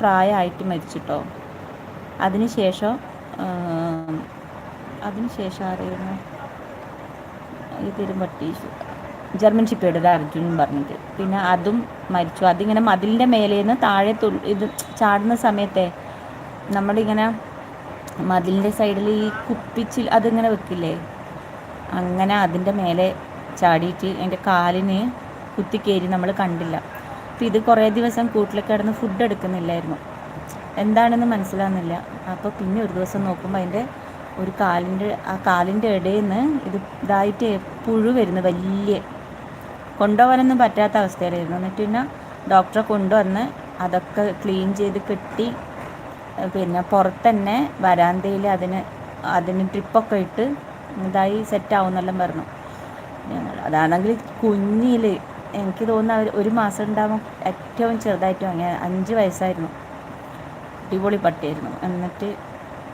പ്രായമായിട്ട് മരിച്ചിട്ടോ. അതിനുശേഷം ആരായിരുന്നു ഈ തിരുമ്പട്ടി ജർമ്മൻ ഷിപ്പേഡ് ഒരു അർജുൻ പറഞ്ഞിട്ട്, പിന്നെ അതും മരിച്ചു. അതിങ്ങനെ മതിലിൻ്റെ മേലേന്ന് താഴെ ഇത് ചാടുന്ന സമയത്തെ നമ്മളിങ്ങനെ മതിലിൻ്റെ സൈഡിൽ ഈ കുപ്പിച്ചിൽ അതിങ്ങനെ വെക്കില്ലേ, അങ്ങനെ അതിൻ്റെ മേലെ ചാടിയിട്ട് എൻ്റെ കാലിന് കുത്തിക്കയറി, നമ്മൾ കണ്ടില്ല. അപ്പോൾ ഇത് കുറേ ദിവസം കൂട്ടിലൊക്കെ കിടന്ന് ഫുഡ് എടുക്കുന്നില്ലായിരുന്നു, എന്താണെന്ന് മനസ്സിലാകുന്നില്ല. അപ്പോൾ പിന്നെ ഒരു ദിവസം നോക്കുമ്പോൾ അതിൻ്റെ ഒരു കാലിൻ്റെ ഇടയിൽ നിന്ന് ഇതായിട്ട് പുഴു വരുന്നു, വലിയ, കൊണ്ടുപോകാനൊന്നും പറ്റാത്ത അവസ്ഥയിലായിരുന്നു. എന്നിട്ട് പിന്നെ ഡോക്ടറെ കൊണ്ടുവന്ന് അതൊക്കെ ക്ലീൻ ചെയ്ത് കെട്ടി, പിന്നെ പുറത്തന്നെ വരാന്തയിൽ അതിന് ട്രിപ്പൊക്കെ ഇട്ട് ഇതായി സെറ്റാവുന്നെല്ലാം പറഞ്ഞു അതാണെങ്കിൽ കുഞ്ഞിൽ എനിക്ക് തോന്നുന്നു ഒരു മാസം ഉണ്ടാകുമ്പോൾ ഏറ്റവും ചെറുതായിട്ട് വാങ്ങിയ 5 വയസ്സായിരുന്നു. അടിപൊളി പട്ടിയായിരുന്നു. എന്നിട്ട്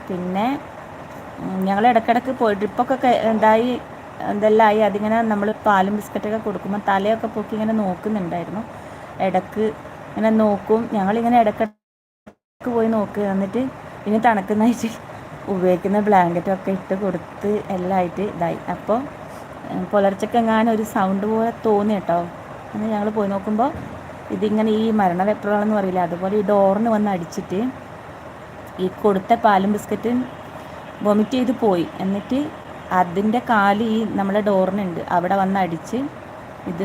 പിന്നെ ഞങ്ങൾ ഇടയ്ക്കിടയ്ക്ക് പോയി ട്രിപ്പൊക്കെ ഉണ്ടായി എന്തെല്ലാം ആയി, അതിങ്ങനെ നമ്മൾ പാലും ബിസ്ക്കറ്റൊക്കെ കൊടുക്കുമ്പോൾ തലയൊക്കെ പൊക്കി ഇങ്ങനെ നോക്കുന്നുണ്ടായിരുന്നു. ഇടയ്ക്ക് ഇങ്ങനെ നോക്കും, ഞങ്ങളിങ്ങനെ ഇടയ്ക്കിടയ്ക്ക് പോയി നോക്കുക. എന്നിട്ട് ഇനി തണുക്കുന്നതായിട്ട് ഉപയോഗിക്കുന്ന ബ്ലാങ്കറ്റൊക്കെ ഇട്ട് കൊടുത്ത് എല്ലാം ആയിട്ട് ഇതായി. അപ്പോൾ പുലർച്ചയ്ക്ക് എങ്ങാനും ഒരു സൗണ്ട് പോലെ തോന്നി കേട്ടോ. എന്ന് ഞങ്ങൾ പോയി നോക്കുമ്പോൾ ഇതിങ്ങനെ ഈ മരണവെപ്രാളെന്ന് പറയില്ല, അതുപോലെ ഈ ഡോറിന് വന്ന് അടിച്ചിട്ട് ഈ കൊടുത്ത പാലും ബിസ്ക്കറ്റും വൊമിറ്റ് ചെയ്ത് പോയി. എന്നിട്ട് അതിൻ്റെ കാല് ഈ നമ്മളെ ഡോറിനുണ്ട് അവിടെ വന്ന് അടിച്ച് ഇത്